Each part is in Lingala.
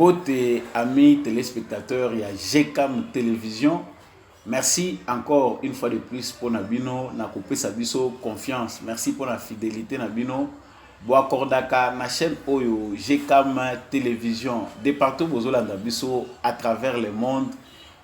Mbote, amis téléspectateurs, il y a GCAM Télévision. Merci encore une fois de plus pour Nabino, na coupé Sabiso confiance. Merci pour la fidélité Nabino. Boa Kordaka, na chaîne Oyo, GCAM Télévision. De partout, Bozola Nabiso, à travers le monde.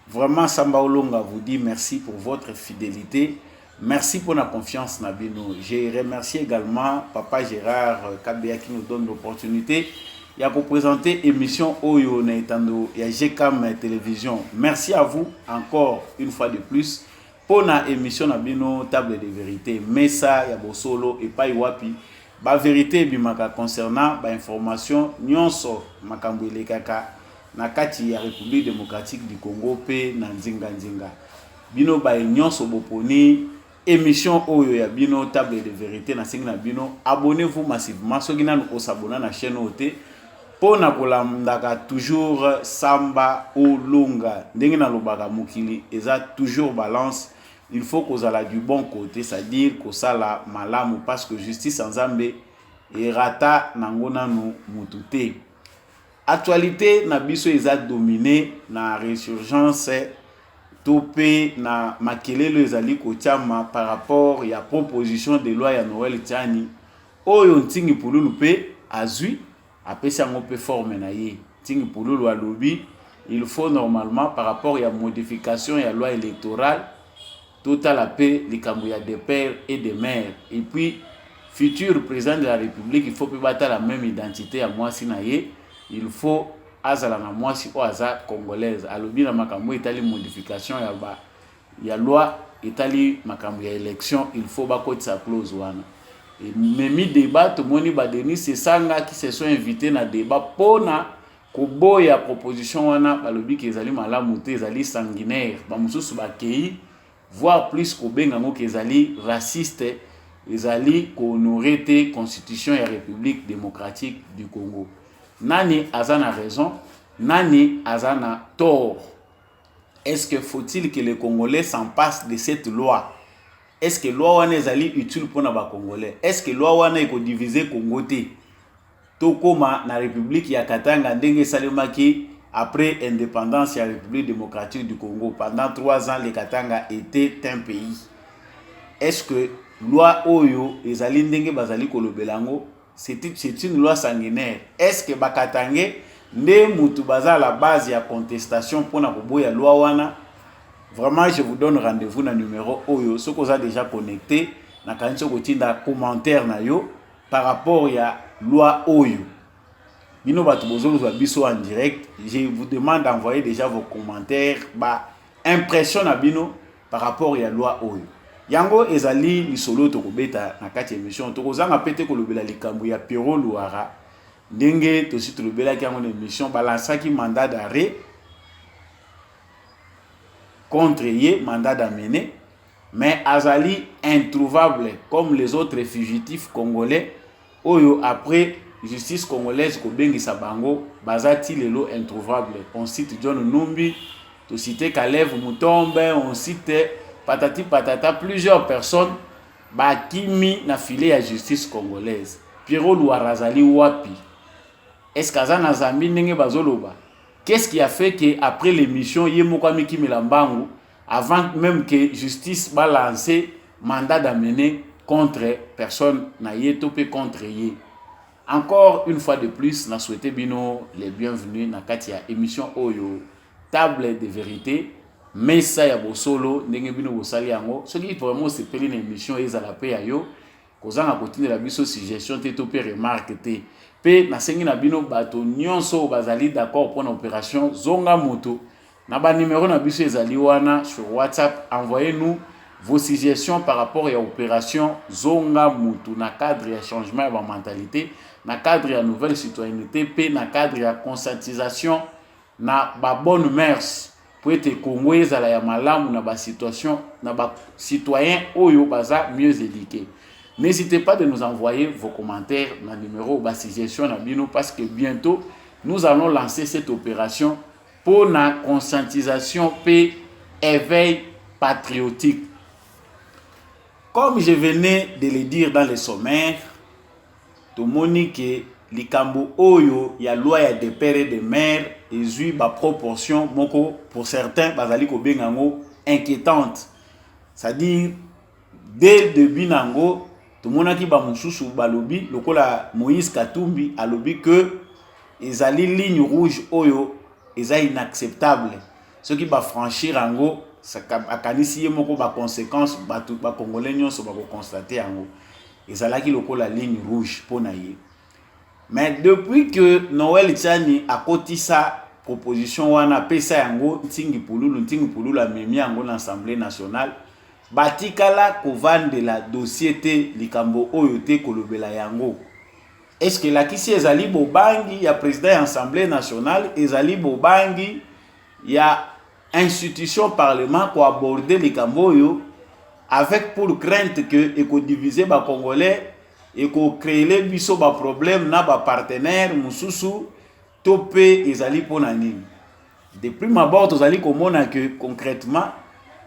Vraiment, Samba Olonga vous dit merci pour votre fidélité. Merci pour la confiance Nabino. Je remercie également Papa Gérard Kabea qui nous donne l'opportunité. Il y a pour présenter l'émission Oyo Naitando, il y a GCAM Télévision. Merci à vous encore une fois de plus pour l'émission Nabino Table de Vérité. Messa, il y a Bosolo et pas Iwapi. La vérité bimaka concernant l'information, nyonso makambele kaka na kati ya République démocratique du Congo pe na nzinga nzinga. Bino ba nyonso boponi émission Oyo ya bino Table de Vérité na singa bino. Abonnez-vous massivement soki nanu osabona na chaîne OT. Pour na kolamdaka toujours Samba Olonga ndenge na lobaka mokili eza toujours balance. Il faut qu'on ait du bon côté, c'est-à-dire qu'on sala malamu parce que justice en Zambie et rata nangona nu mutute. Actualité na biso eza dominé na résurgence topé na makelelo ezali kotiama par rapport ya proposition de loi ya Noël Tiani oyo ntingi pululu pe azui apesa ngo pe forme na ye ntingi pululu alobi il faut normalement par rapport ya modification ya loi électorale total la paix les cambouillas des pères et des mères et puis futur président de la République il faut pas battre la même identité à moi sinaye il faut azala na moi si oaza congolaise alobi na makambo etali modification ya loi etali makambo ya élection il faut ba côté sa clause wana et memi débat tout moni ba Denis c'est sanga qui se sont invités na débat pona koboya proposition wana balobi ke ezali malamu te ezali sanguinaire ba mususu ba kei voire plus qu'au bengango kezali raciste ezali ko honorer te constitution et République démocratique du Congo. Nani azana raison, nani azana tort. Est-ce que faut-il que les Congolais s'en passent de cette loi? Est-ce que loi wana ezali utile pour na ba Congolais? Est-ce que loi wana eko diviser Congo te? To koma na République ya Katanga ndenge salemaki après indépendance de la République démocratique du Congo, pendant 3 ans, le Katanga était un pays. Est-ce que loi Oyo, les Alindenge Bazali Kolobelango, c'est une loi sanguinaire? Est-ce que Bakatangé, ne Moutou Baza à la base de la contestation pour la loi Wana? Vraiment, je vous donne rendez-vous dans le numéro Oyo. Ce que vous avez déjà connecté, dans le commentaire par rapport à la loi Oyo. Bino batu bozolo za biso en direct, je vous demande d'envoyer déjà vos commentaires, impression na bino par rapport à la loi Oyo. Yango ezali lisolo to kobeta na kati émission to kozanga pete ko lobela likambo ya Pierrot Luara. Ndenge to si to lobela ki yango émission balansaki mandat d'arrêt contre ye, mandat d'amener, mais azali introuvable comme les autres fugitifs congolais Oyo après justice congolaise ko bengisa bango bazati lelo introuvable. On cite John Numbi, to cite Kalev Mutombe, on cite patati patata plusieurs personnes ba kimi na filé à justice congolaise. Pierrot Luarazali wapi? Est-ce qu'azana zambi ndenge bazoloba? Qu'est-ce qui a fait que après l'émission Yemoko Miki Milambangu avant même que justice ba lancer mandat d'amener contre personne na yetopé contre ye? Encore une fois de plus, na souhaité bino les bienvenus na katia émission Oyo Table de Vérité. Messa ya bosolo ndenge bino bosali yango. Ce qui vraiment c'est peli na émission ezala pe ya yo. Kozanga continuer la biso suggestion te to pe remarque te. Pe na sengi na bino bato nyonso bazali d'accord pour l'opération Zonga Moto. Na ba numéro na biso ezali wana sur WhatsApp, envoyez-nous vos suggestions par rapport à l'opération Zonga Moto na cadre ya changement de mentalité. Na cadre ya nouvelle citoyenneté pe na cadre ya conscientisation na ba bonne mœurs pour être Congo ezala ya malamu na ba situation na ba citoyens oyo baza mieux éduqués. N'hésitez pas de nous envoyer vos commentaires na numéro ba suggestion na bino parce que bientôt nous allons lancer cette opération pour la conscientisation pe éveil patriotique. Comme je venais de le dire dans le sommaire, tout monique likambo oyo ya loi ya des pères et des mères ezui ba proportion moko pour certains bazali ko bengango inquiétante. C'est-à-dire dès le début nango tout monde qui ba mususu balobi lokola Moïse Katumbi alobi que ezali ligne rouge oyo eza inacceptable. Ce qui va franchir ango akanisi ye moko ba conséquences ba congolais nyonso ba ko constater ango ezalaki lokola ligne rouge pona ye. Mais depuis que Noël Tchani a coté sa proposition wana pesa yango ntingi pululu amemi yango na l'Assemblée nationale batikala kovande la dossier te likambo oyo te kolobela yango. Est-ce que la kisi ezali bobangi ya président ya Assemblée nationale ezali bobangi ya institution parlement ko aborder likambo oyo avec pour crainte que eko diviser ba congolais et qu'on crée les biso ba problème na ba partenaire mususu topé ezali pona nini. De prime abord tozali komona que concrètement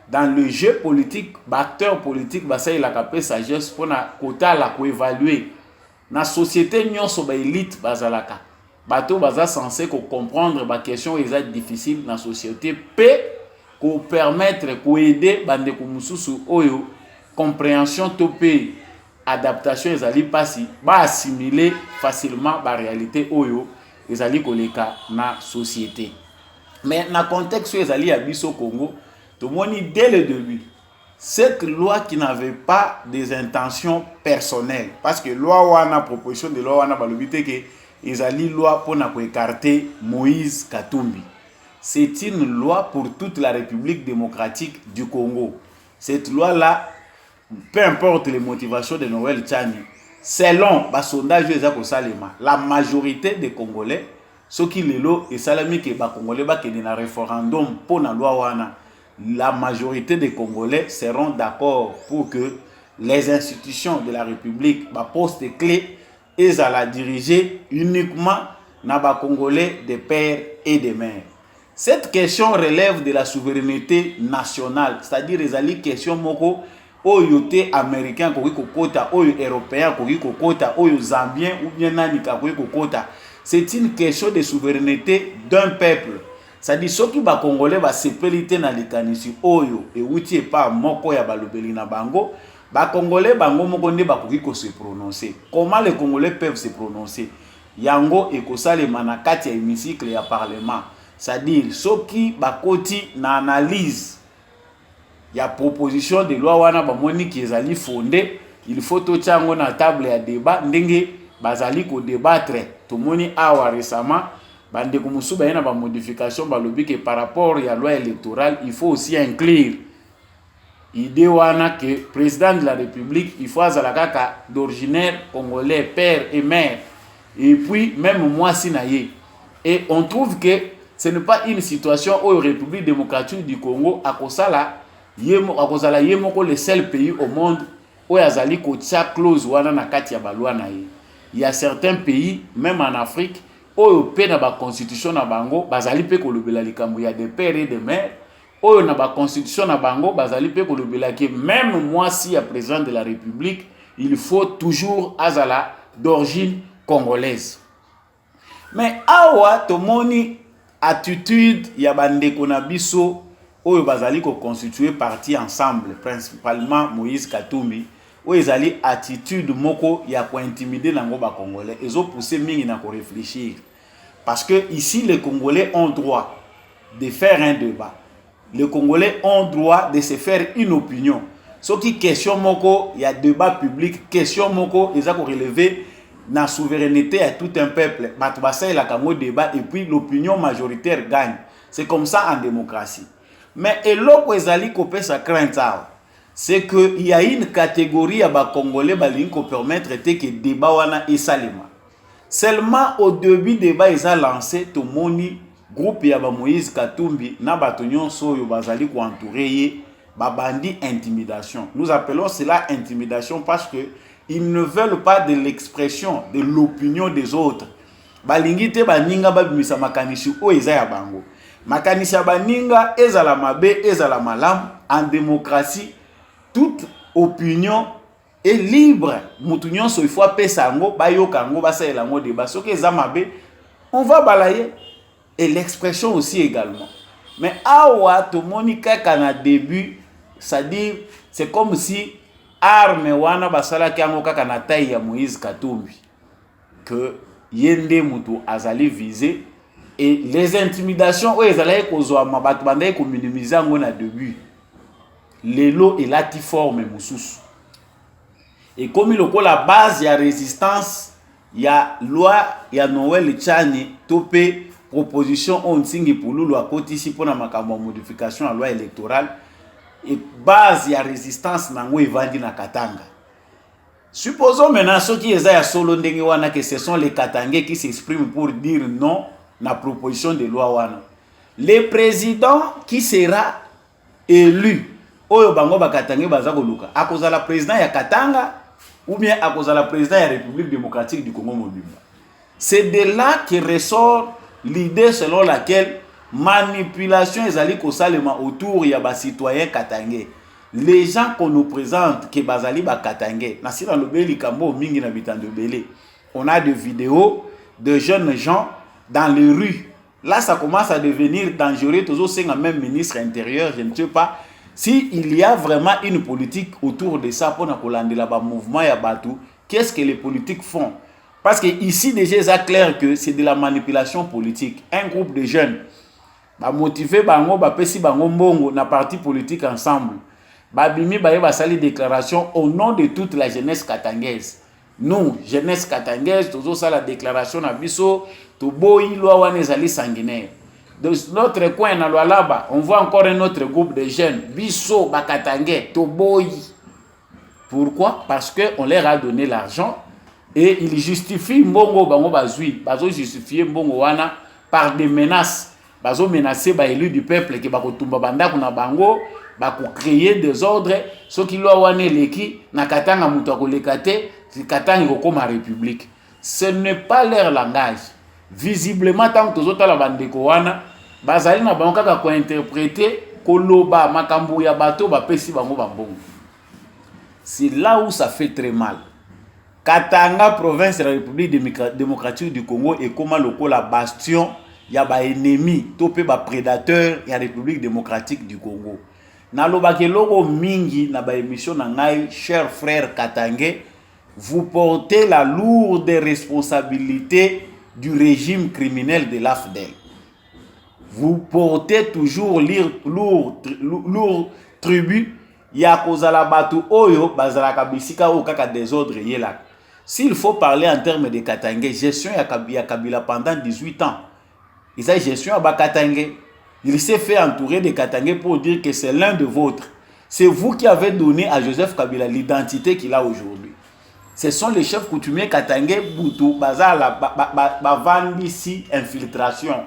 dans le jeu politique acteur politique basai la capé sagesse pona kota la ko évaluer na société nyonso ba élite bazalaka bato baza censé ko comprendre ba question eza difficile na société pe ko permettre ko aider bande ko mususu oyo compréhension topé adaptation ezali pasi ba assimiler facilement ba réalité oyo ezali koleka na société. Mais na contexte ezali ya biso Congo, tout le monde dès le début cette loi qui n'avait pas des intentions personnelles parce que loi wana proposition de loi wana balobité que ezali loi pour na ko écarter Moïse Katumbi. C'est une loi pour toute la République démocratique du Congo. Cette loi là, peu importe les motivations de Noël Tchani, selon le sondage de Salema, la majorité des Congolais, ceux qui lelo et salami que les Congolais ba kene na référendum pour la loi wana, la majorité des Congolais seront d'accord pour que les institutions de la République ba poste clé et à la diriger uniquement na ba Congolais des pères et des mères. Cette question relève de la souveraineté nationale, c'est-à-dire ezali question moko oyo te américain koki kokota oyo européen koki kokota oyo zambien ou bien nani koki kokota. C'est une question de souveraineté d'un peuple. C'est-à-dire ceux qui ba congolais ba sepelité na likanisi oyo e wuti pa moko ya balobeli na bango ba congolais bango moko nde ba koki ko se prononcer. Comment les congolais peuvent se prononcer? Yango e ko salema na kati ya hémicycle ya parlement. C'est-à-dire ceux qui ba koti na analyse il y a proposition de loi wana ba moni qui ezali fondé, il faut to chango na table ya débat ndenge bazali ko débattre to moni awa récemment bande ko musu ba yana ba modification ba lobi que par rapport à la loi électorale il faut aussi inclure idée wana que président de la République il faut azala kaka d'originaire congolais père et mère et puis même moi sinaye et on trouve que ce n'est pas une situation où la République démocratique du Congo a kosala akozala yemoko le seul pays au monde où yazali ko tia clause wana na kati ya balwa na ye. Il y a certains pays même en Afrique où pe na ba constitution na bango bazali pe kolobela likambo ya des pères et des mères où na ba constitution na bango bazali pe kolobela que même moi si ya président de la République il faut toujours azala d'origine congolaise. Mais awa tomoni attitude ya bandeko na biso oyo bazali ko constituer parti ensemble principalement Moïse Katumbi oyo ezali attitude moko ya ko intimider nango ba congolais ezo pousser mingi na ko réfléchir parce que ici les congolais ont droit de faire un débat, les congolais ont droit de se faire une opinion. Ce qui question moko ya débat public, question moko eza ko relever na souveraineté à tout un peuple bato basai la kango débat et puis l'opinion majoritaire gagne. C'est comme ça en démocratie. Mais eloko ezali ko pesa crainte c'est que il y a une catégorie à ba congolais balingi ko permettre que débat wana esalema. Seulement au début débat eza lancé to moni groupe ya ba Moïse Katumbi na bato nyonso yo bazali ko entourer ba bandi intimidation. Nous appelons cela intimidation parce que ils ne veulent pas de l'expression de l'opinion des autres. Balingi te baninga babimisa makanisi o eza ya bango. Makanisi ya baninga ezala mabe ezala malam en démocratie toute opinion est libre. Moutounion, il faut appeler ça, bayo kango, basa et lango débat. Ce que zamabe, on va balayer. Et l'expression aussi également. Mais awa, tout le monde kana début, c'est-à-dire, c'est comme si arme wana basala kiango kaka na taille ya Moïse Katumbi. Que yende mutu azali visé. Et les intimidations, oui, ils allaient kozwa mabatu bandaye ko minimiser ngo na début. Lelo et lati forme mususu. Et comme il a la base, il y a résistance, il y a loi, il y a Noël Tchani, topé proposition on singi pour nous loi côté ici pour la modification à la loi électorale. Et base, il y a résistance nango evandi na Katanga. Supposons maintenant ceux qui sont à solo ndenge wana que ce sont les Katangais qui s'expriment pour dire non la proposition de loi wana. Le président qui sera élu, oyo bango ba Katangais baza koluka, akoza la président ya Katanga ou bien akoza la président ya République démocratique du Congo mobimba. C'est de là que ressort l'idée selon laquelle manipulation ezali kosalema autour ya ba citoyens Katangais. Les gens qu'on nous présente que bazali ba Katangais, na sila lobeli kambo mingi na bitando belé. On a des vidéos de jeunes gens dans les rues. Là, ça commence à devenir dangereux. Toujours, c'est un même ministre intérieur, je ne sais pas. S'il y a vraiment une politique autour de ça, pour le mouvement Yabatou, qu'est-ce que les politiques font? Parce que ici, déjà, c'est clair que c'est de la manipulation politique. Un groupe de jeunes, motivé, na parti politique ensemble. Babimi, sali déclaration au nom de toute la jeunesse katangaise. Nous, jeunesse katangaise, toujours ça la déclaration na biso, to boyi loi wane zali sanguinaire. De notre coin na Lualaba, on voit encore un autre groupe de jeunes, biso bakatangais, to boyi. Pourquoi? Parce que on leur a donné l'argent et ils justifient mbongo bango bazui, bazo justifier mbongo wana par des menaces. Bazo menacer ba élus du peuple qui bakotumba bandako na bango. Pour créer des ordres, ceux qui l'ont wane leki, na katanga mutu akolekate, katanga comme la République. Ce n'est pas leur langage. Visiblement, tant que tous autres la bandeko wana, bazali na bango kaka ko interpréter koloba makambo ya bato ba pesi bango bambongo. C'est là où ça fait très mal. Katanga, province de la République démocratique du Congo, est comme la bastion, il y a ba ennemi, topé ba prédateur, il y a la République démocratique du Congo. Na lobake logo mingi na ba émission na ngai, chers frères Katangais, vous portez la lourde responsabilité du régime criminel de l'AFDEL. Vous portez toujours lourd tribut ya kozala batu oyo bazala kabisika o kaka désordre yela. S'il faut parler en termes de Katangais, gestion ya Kabila pendant 18 ans. Il s'agit de gestion à Katangais. Il s'est fait entourer de Katangais pour dire que c'est l'un de vôtres. C'est vous qui avez donné à Joseph Kabila l'identité qu'il a aujourd'hui. Ce sont les chefs coutumiers Katangais, Boutou, Bazala, Bavandisi, Infiltration,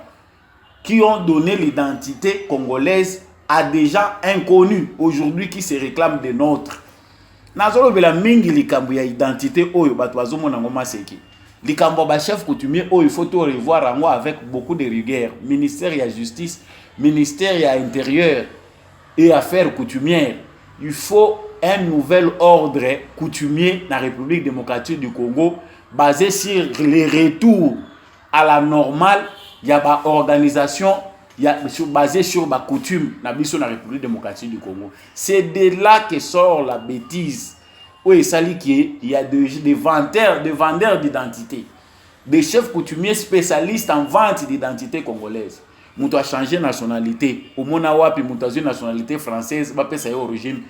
qui ont donné l'identité congolaise à des gens inconnus aujourd'hui qui se réclament des nôtres. Nazolo bela mingi likambo ya identité oyo batwazo mona ngoma seki. Likambo ba chef coutumier oyo il faut tout revoir en avec beaucoup de rigueur. Ministère de la justice, ministère de l'intérieur et affaires coutumières. Il faut un nouvel ordre coutumier dans la République démocratique du Congo basé sur les retours à la normale. Il y a une organisation basée sur la coutume dans la République démocratique du Congo. C'est de là que sort la bêtise. Oui, il y a des vendeurs d'identité, des chefs coutumiers spécialistes en vente d'identité congolaise. Moutou a changé de nationalité. Au Monawapi, Moutou a une nationalité française, il a sa origine.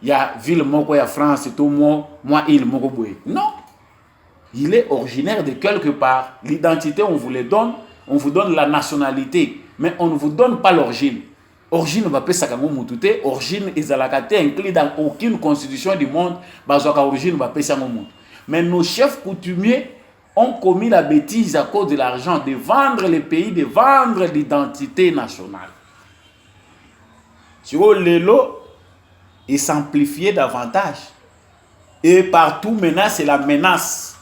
Il y a ville moko ya France, tout moi il moko boé. Non. Il est originaire de quelque part. L'identité, on vous le donne, on vous donne la nationalité, mais on ne vous donne pas l'origine. Origine va pas ça comme mutute, origine ezalakate inclus dans aucune constitution du monde, bazoka origine va pas ça monde. Mais nos chefs coutumiers ont commis la bêtise à cause de l'argent de vendre le pays, de vendre l'identité nationale. Sur l'élo est s'amplifier davantage. Et partout maintenant c'est la menace.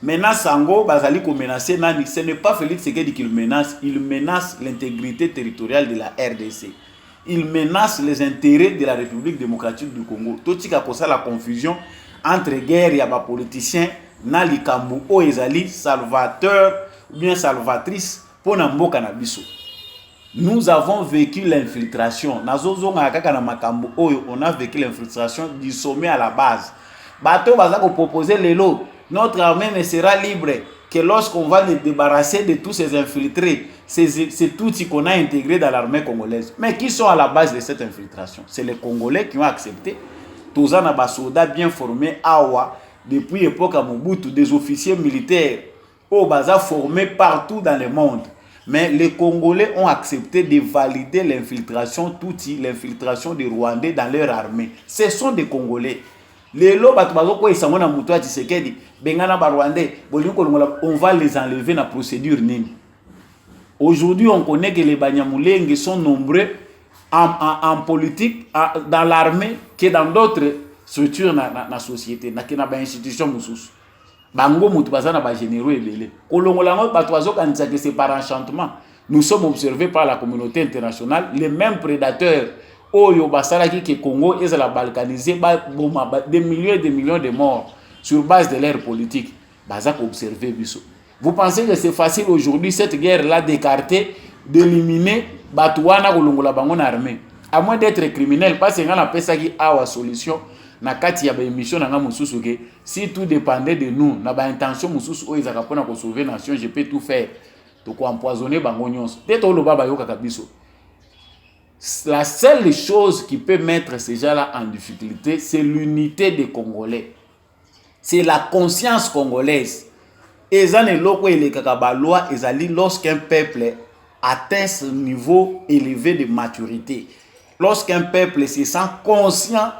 Menace Sango, Bazali ko menacer nani, ce n'est pas Félix Tshisekedi qui le menace, il menace l'intégrité territoriale de la RDC. Il menace les intérêts de la République démocratique du Congo. Tout ce qui a causé la confusion entre guerre ya ba politicien na likambo o ezali salvateur ou bien salvatrice pour na mboka na biso. Nous avons vécu l'infiltration. Nazozonga kaka na makambo oyo, on a vécu l'infiltration du sommet à la base. Bateau baza ko proposer lelo, notre armée ne sera libre que lorsqu'on va les débarrasser de tous ces infiltrés, ces outils qu'on a intégrés dans l'armée congolaise. Mais qui sont à la base de cette infiltration? C'est les Congolais qui ont accepté. Tous les soldats bien formés awa depuis l'époque à Mobutu, des officiers militaires au bazar formés partout dans le monde. Mais les Congolais ont accepté de valider l'infiltration l'infiltration des Rwandais dans leur armée. Ce sont des Congolais. Les lots, on va les enlever dans la procédure. Aujourd'hui, on connaît que les Banyamulenge sont nombreux en politique, dans l'armée, que dans d'autres structures dans la société, dans les institutions. Bango mutu bazana ba généraux ebele. Kolongolango batwazo kanisa que c'est par enchantement. Nous sommes observés par la communauté internationale, les mêmes prédateurs oyo basalaki que Congo est la balkanisé des millions et des millions de morts sur base de leur politique. Bazak observer biso. Vous pensez que c'est facile aujourd'hui cette guerre là d'écarter, d'éliminer batouana kolongola bango na armée. À moins d'être criminel parce que ngana pesa ki awa solution. Na kati ya ba émission na nga mususu ke si tout dépendait de nous na ba intention mususu o ezaka pona ko sauver nation, je peux tout faire to ko empoisonner bango nyonso teto lo baba yoka kabiso. La seule chose qui peut mettre ces gens-là en difficulté, c'est l'unité des Congolais, c'est la conscience congolaise. Ezane loko ele kakaba loi ezali lorsqu'un peuple atteint ce niveau élevé de maturité, lorsqu'un peuple se sent conscient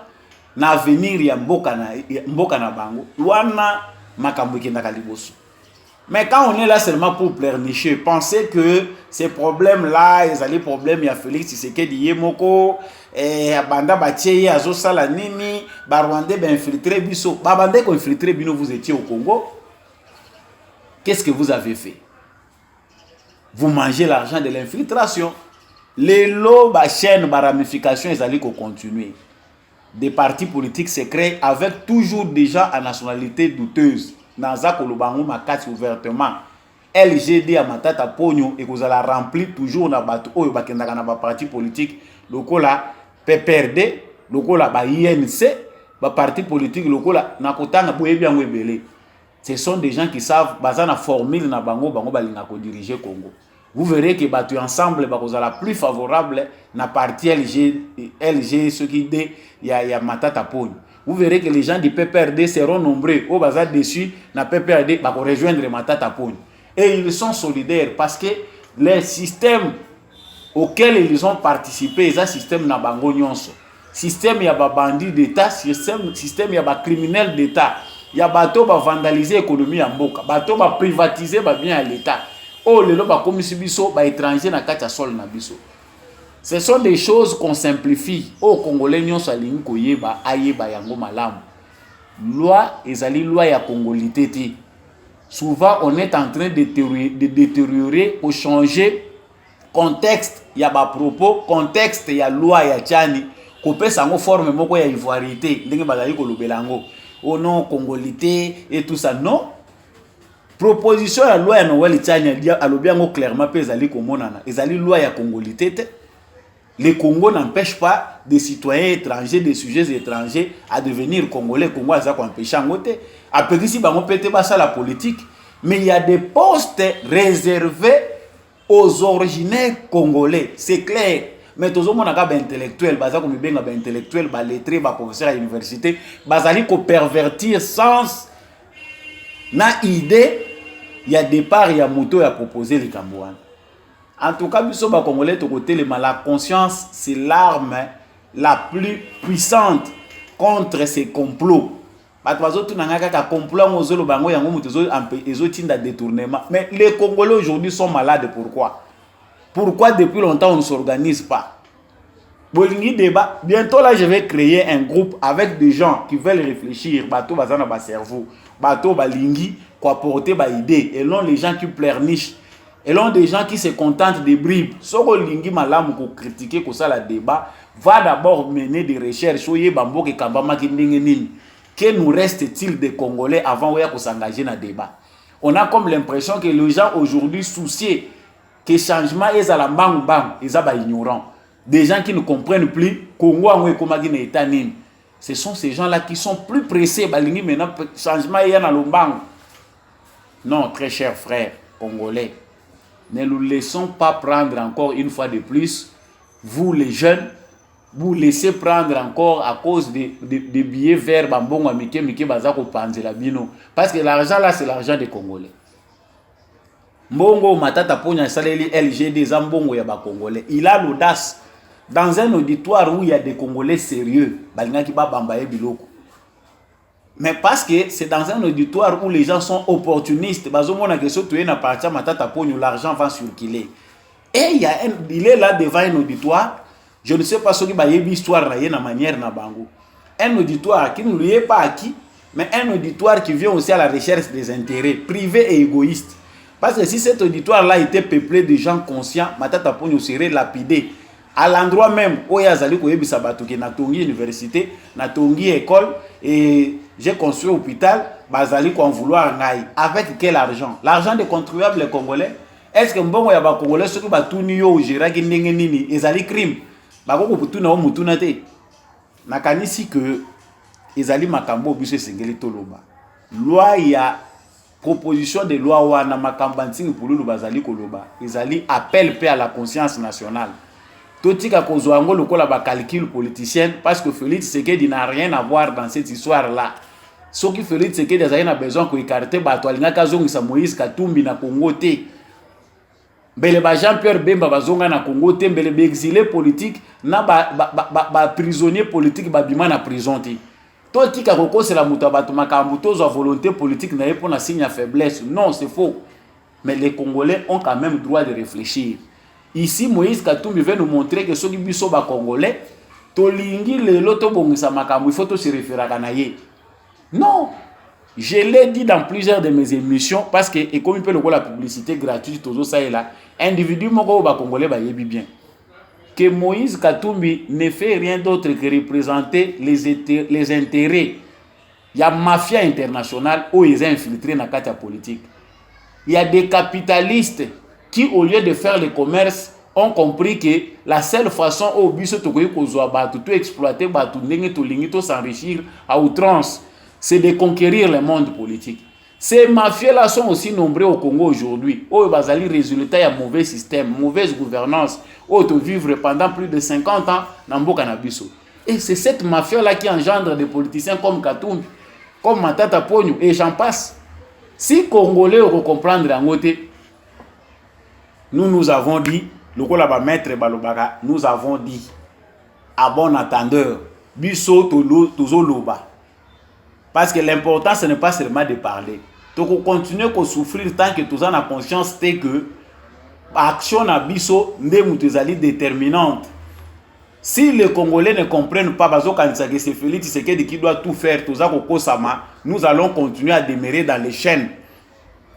l'avenir ya mboka na bango wana makambo kendaka liboso. Mais quand on est là seulement pour pleurnicher, penser que ces problèmes là les problèmes ya Félix Tshisekedi yemoko banda batie azo sala nini ba Rwandais ben infiltré biso ba bande ko infiltré bino, vous étiez au Congo, qu'est-ce que vous avez fait? Vous mangez l'argent de l'infiltration. Les lots ba chaîne ba ramification ezali ko continuer. Des partis politiques secrets avec toujours des gens à nationalité douteuse. Naza Kolobango makati ouvertement. LGD à Matata Pogno et vous allez remplir toujours na bateau oyo bakendaka na ba parti politique lokola PPRD, lokola ba INC, ba parti politique lokola na kotanga boyebi yango ebele. Ce sont des gens qui savent bazana formule na bango balinga ko diriger Congo. Vous verrez que battu ensemble la plus favorable na parti LG ce qui dit ya Matata Pogno. Vous verrez que les gens du PPRD seront nombreux au bazar dessus na PPRD ba rejoindre Matata Pogno. Et ils sont solidaires parce que le système auquel ils ont participé, c'est un système na bango nyonso. Système ya ba bandit d'état, système ya ba criminel d'état. Ya bato ba vandaliser l'économie ya mboka, bato ba privatiser ba bien à l'état. Oh, les lois comme biso ba étranger na kati sol na biso. Ce sont des choses qu'on simplifie. Oh, Congolais nyonso alingi koyeba ayeba yango malamu. Loi ezali loi ya congolité te. Souvent on est en train de détériorer pour changer contexte ya ba propos, contexte ya loi ya tchani ko pesa ngo forme moko ya ivoirité ndenge bazali ko lobelango. Oh non, congolité et tout ça non. Proposition ya loi ya Noël Tchani alobiango clairement pe ezali komonana ezali loi ya congolité te. Le Congo n'empêche pas des citoyens étrangers, des sujets étrangers à devenir congolais. Congo a ça qu'on empêche en côté. Après ici on peut pas ça la politique, mais il y a des postes réservés aux originaires congolais, c'est clair. Mais tous les gens qui sont intellectuels, intellectuels, lettrés, professeurs à l'université, bazali ko pervertir sens na idée. Il y a départ, il y a moto à proposer les Cambouans. En tout cas, biso ba Congolais de côté la conscience, c'est l'arme la plus puissante contre ces complots. Mais les Congolais aujourd'hui sont malades. Pourquoi? Pourquoi depuis longtemps on ne s'organise pas? Bientôt là je vais créer un groupe avec des gens qui veulent réfléchir. Bateau bazana ba cerveau, bateau balingi quoi porter ba idée. Et non les gens qui pleurnichent. Et l'on des gens qui se contentent des bribes. Soko lingi malamu ko critiquer ko ça la débat va d'abord mener des recherches soyez bambo ke kambama ki ndenge nini. que nous reste-t-il des Congolais avant de s'engager dans le débat? On a comme l'impression que les gens aujourd'hui souciés que le changement est à la bang bang, ils sont ignorants. Des gens qui ne comprennent plus Congo a comment dire état nini. Ce sont ces gens-là qui sont plus pressés balingi maintenant changement est dans le bang. Non, très chers frères congolais, ne nous laissons pas prendre encore une fois de plus, vous les jeunes, vous laissez prendre encore à cause des billets verts bambongo mike mike bazako panzela bino parce que l'argent là c'est l'argent des Congolais. Mbongo matata ponya saleli LGD zambongo ya ba Congolais. Il a l'audace dans un auditoire où il y a des Congolais sérieux, balinga ki ba bambaye biloko. Mais parce que c'est dans un auditoire où les gens sont opportunistes, bazomona que surtout na partir matata ponyo l'argent va circuler. Et il est là devant un auditoire. Je ne sais pas ce qui va y avoir histoire na manière na bango. Un auditoire qui ne lui est pas acquis, mais un auditoire qui vient aussi à la recherche des intérêts privés et égoïstes. Parce que si cet auditoire-là était peuplé de gens conscients, Matata Ponyo serait lapidé. À l'endroit même où il y a Zali Koyebi Sabatuke, na tongi université, na tongi école, et j'ai construit hôpital, Bazali ko en vouloir ngai. Avec quel argent? L'argent des contribuables congolais. Est-ce que mbongo ya ba congolais ceux qui ba tuni yo géré ki ndenge nini ezali crime? Bakoko putuna o mutuna te. Nakanisi que ezali makambo biso sengeli toloba. Loi ya proposition de loi wana makambo ntingi pululu bazali koloba. Ezali appel pe à la conscience nationale. Totika kozwa ngo lokola ba calcul politicien parce que Félix Tshisekedi n'a rien à voir dans cette histoire là. Ce qui Félix Tshisekedi a besoin ko écarter bato alinga kazongisa Moïse Katumbi na Congo te. Mbele ba Jean-Pierre Bemba bazonga na Congo te, mbele ba exilé politique na ba prisonnier politique ba bima na prison te. To tika koko c'est la muta bato makambu tozo volonté politique na yepo na signe à faiblesse. Non, c'est faux. Mais les Congolais ont quand même droit de réfléchir. Ici Moïse Katumbi veut nous montrer que ceux qui biso ba Congolais to lingi le loto bongisa makambu il faut to se référer à ye. Non. Je l'ai dit dans plusieurs de mes émissions parce que et comme il peut le voir la publicité gratuite toujours ça et là, individu moko ba Congolais ba yebi bien que Moïse Katumbi ne fait rien d'autre que représenter les intérêts. Il y a mafia internationale où ils ont infiltré dans la politique. Il y a des capitalistes qui au lieu de faire le commerce ont compris que la seule façon au biso to ko zo ba tout exploiter ba tout ndenge to lingi to s'enrichir à outrance, c'est de conquérir le monde politique. Ces mafias-là sont aussi nombreux au Congo aujourd'hui. Où ils ont résultat à mauvais système, mauvaise gouvernance, où ils vivent pendant plus de 50 ans dans Mboka na biso. Et c'est cette mafia-là qui engendre des politiciens comme Katumbi, comme Matata Ponyo, et j'en passe. Si Congolais ont comprendre en côté, nous avons dit, le Kolaba maître Balobaka, nous avons dit, à bon entendeur, biso tozo loba. Parce que l'important, ce n'est pas seulement de parler. Donc, on continue à souffrir tant que tout ça a conscience que l'action à biso n'est déterminante. Si les Congolais ne comprennent pas, que c'est Félix Tshisekedi qui doit tout faire, tout ça, nous allons continuer à demeurer dans les chaînes.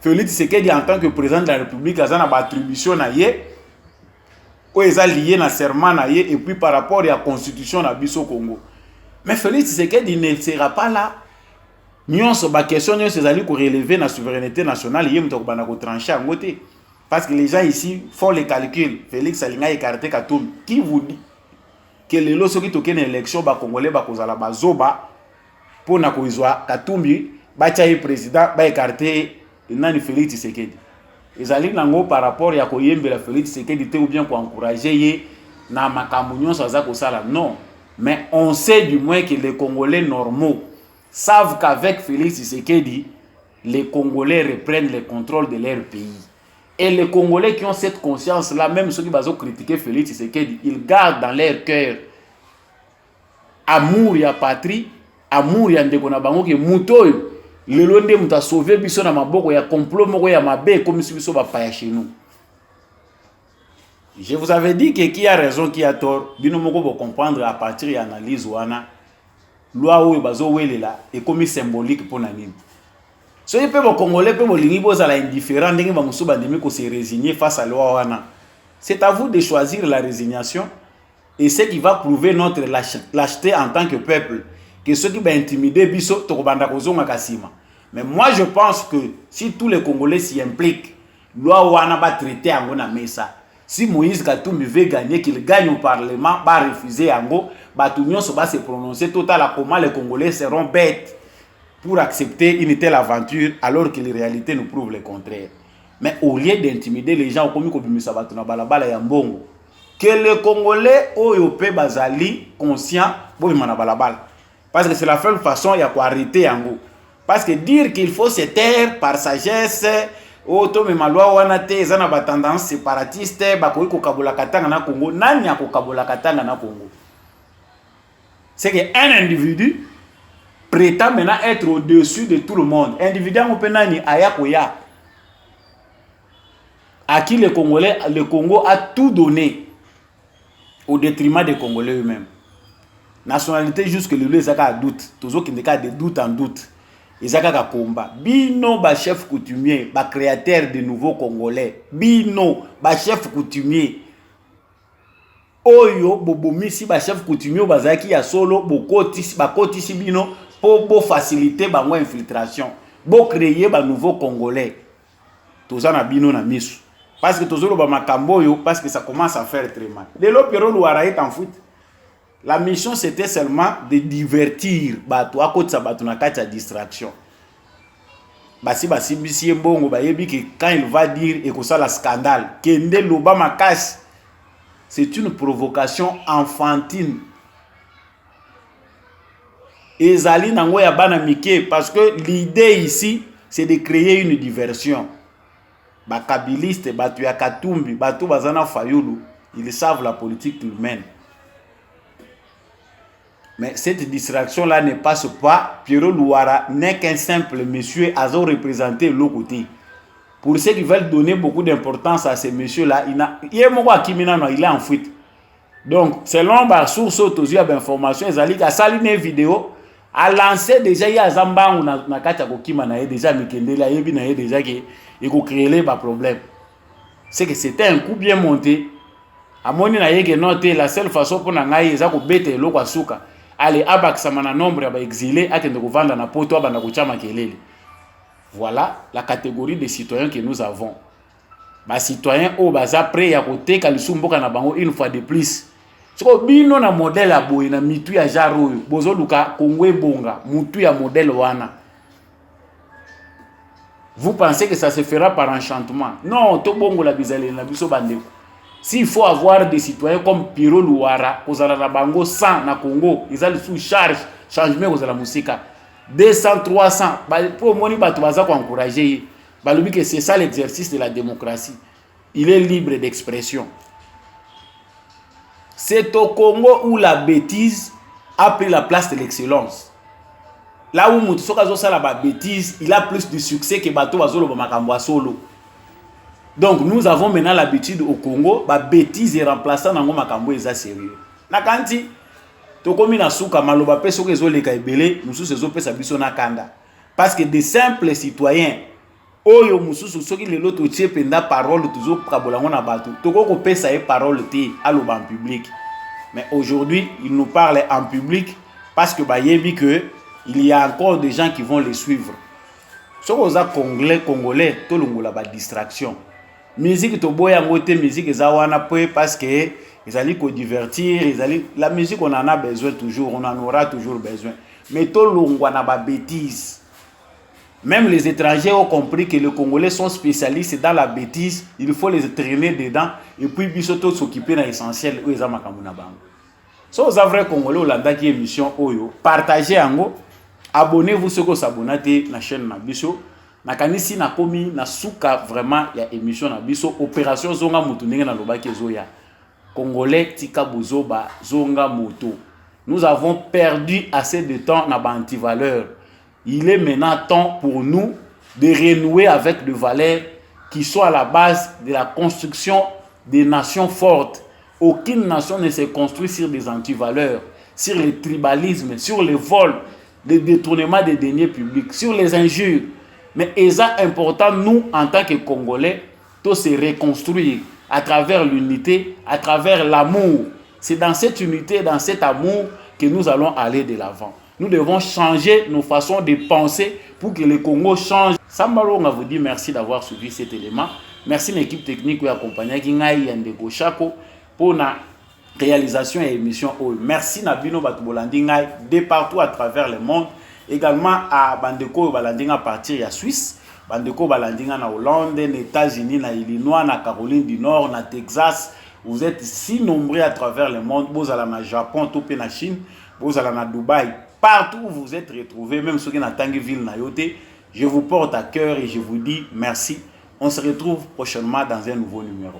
Félix Tshisekedi, en tant que président de la République, a une attribution à yé, où ils sont liés à serment à yé, et puis par rapport à la constitution à biso Congo. Mais Félix Tshisekedi ne sera pas là. Nous sommes en question de relever la souveraineté nationale et de trancher en côté. Parce que les gens ici font les calculs. Félix Salinga écarté Katumbi. Qui vous dit que les lois qui toquent une élection congolais bakozala bazoba pour na koizwa Katumbi bachaye président ba écarté nani Félix Tshisekedi. Ezali nango par rapport ya koyembela Félix Tshisekedi te ou bien ko encourager ye na makambo nyonso za ko sala. Non, mais on sait du moins que les Congolais normaux savent qu'avec Félix Tshisekedi, les Congolais reprennent le contrôle de leur pays. Et les Congolais qui ont cette conscience-là, même ceux qui vont critiquer Félix Tshisekedi, ils gardent dans leur cœur amour ya patrie, amour ya ndeko na bango ke mutoyo le londe muta sauver biso na maboko ya complot moko ya mabe comme si biso ba paya chez nous. Je vous avais dit que qui a raison, qui a tort, bino moko bo comprendre à partir de l'analyse wana. Loi où bazo welela et comme symbolique pour nani. So y peut congolais peut molingi boza la indifférent ndenge ba musuba ndimi ko se résigner face à loi wana. C'est à vous de choisir la résignation et ce qui va prouver notre lâcheté en tant que peuple. que ceux qui vont intimider biso tokobanda kozonga kasima. Mais moi je pense que si tous les Congolais s'y impliquent, loi wana va traiter yango na mesa. Si Moïse Katumbi veut gagner, qu'il gagne au Parlement, va refuser yango, tout le monde va se prononcer total comment les Congolais seront bêtes pour accepter une telle aventure alors que les réalités nous prouvent le contraire. Mais au lieu d'intimider les gens, comme que les Congolais oyope bazali conscient parce que c'est la seule façon de arrêter yango. Parce que dire qu'il faut se taire par sagesse, auto me malwa wana te ezana ba tendance séparatiste ba ko kabola katanga na Congo, nani ya ko kabola katanga na Congo. C'est que un individu prétend maintenant être au-dessus de tout le monde. Individu en penani ayakoya. À qui le Congo a tout donné au détriment des Congolais eux-mêmes. Nationalité jusque le lieu zaka doute, toujours qui ne cas de doute en doute. Ezaka combat. Bino ba chef coutumier, ba créateur de nouveaux Congolais. Bino ba chef coutumier. Oyo bobomisi ba chef coutumier bazaki ya solo bokotisi ba kotisi bino pour faciliter ba infiltration. Bo créer ba nouveaux Congolais. Tozana bino na misu. Parce que toujours ba makambo yo parce que ça commence à faire très mal. De l'opéra Louara est en foot. La mission c'était seulement de divertir bato à côté bato na kati ya distraction. Basi bisi mbongo bayebi que quand il va dire et que ça la scandale kende loba makasi, c'est une provocation enfantine. Ezali nango ya bana mike parce que l'idée ici c'est de créer une diversion. Ba kabiliste batu ya Katumbi batu bazana Fayulu, ils savent la politique humaine. Mais cette distraction-là ne passe pas. Pierrot Louara n'est qu'un simple monsieur à représenter l'autre côté. Pour ceux qui veulent donner beaucoup d'importance à ces messieurs-là, il est en fuite. Donc, selon ma source d'information, ils ont salué une vidéo, a lancé déjà, il y a Zamba ou na kata kokima na déjà mikendela yebi na déjà qui créer les problèmes. C'est que c'était un coup bien monté. À mon avis, la seule façon pour n'ailler c'est que bête l'eau kwa suka. Allez, abakisama na nombre ya exilés akende kovanda na poto abanda kochama kelele. Voilà la catégorie de citoyens que nous avons. Ba citoyens o baza prêt ya koteka lisumboka na bango une fois de plus. Siko bino na modèle ya boye na mitu ya jaro bozo luka Kongwe bonga mutu ya modèle wana. Vous pensez que ça se fera par enchantement? Non, to bongo la bizale na biso bandeko. S'il faut avoir des citoyens comme Pierrot Louara, kozala na bango 100 na Congo, ils ont sous charge changement kozala musika 200 300 pour moni bato baza ko encourager balobi que c'est ça l'exercice de la démocratie. Il est libre d'expression. C'est au Congo où la bêtise a pris la place de l'excellence. Là où mutu soka zo sala ba bêtise, il a plus de succès que bato bazolo ba makambo solo. Donc nous avons maintenant l'habitude au Congo, ba bêtise et remplaçant nango makambo eza sérieux. Na kanti to komi na suka maloba pe soka ezoleka ebele, mususu ezopesa biso na kanda. Parce que des simples citoyens oyo mususu soki lelo to tie penda parole toujours kabolango na bato. Toko ko pesa e parole te aloba en public. Mais aujourd'hui, il nous parle en public parce que ba yebi que il y a encore des gens qui vont les suivre. Soko za congolais to longola ba distraction. Musique to boya ngote musique ezawana pe parce que ils allaient ko divertir, la musique on en a besoin toujours, on en aura toujours besoin. Mais to longwa na ba bêtise. Même les étrangers ont compris que les Congolais sont spécialistes dans la bêtise, il faut les traîner dedans et puis bisoto s'occuper dans l'essentiel où ils ont makamuna bango. So za vrai Congolais Olanda qui émission oyo, partagez ango, abonnez-vous ceux qui s'abonnent na chaîne na biso. Nakanisi na komi na suka vraiment ya émission na biso opération zonga moto ndenge na lobaki ezoya Congolais tika bozoba zonga moto. Nous avons perdu assez de temps na ba anti-valeurs. Il est maintenant temps pour nous de renouer avec des valeurs qui sont à la base de la construction des nations fortes. Aucune nation ne se construit sur des anti-valeurs, sur le tribalisme, sur le vol, le détournement des deniers publics, sur les injures. Mais c'est important, nous, en tant que Congolais, de se reconstruire à travers l'unité, à travers l'amour. C'est dans cette unité, dans cet amour que nous allons aller de l'avant. Nous devons changer nos façons de penser pour que le Congo change. Sambalo, on vous dit merci d'avoir suivi cet élément. Merci à l'équipe technique qui a accompagné Kingai Yandeko Chako pour la réalisation et émission. Merci Nabino Batubolandingai de partout à travers le monde. Également à Bandeko Balandinga à partir de Suisse. Bandeko Balandinga na Hollande, les États-Unis, na Illinois, na Caroline du Nord, na Texas. Vous êtes si nombreux à travers le monde. Vous allez na Japon, topé na Chine, vous allez na Dubaï. Partout où vous êtes retrouvés, même ceux qui sont dans Tangueville, Nayote, je vous porte à cœur et je vous dis merci. On se retrouve prochainement dans un nouveau numéro.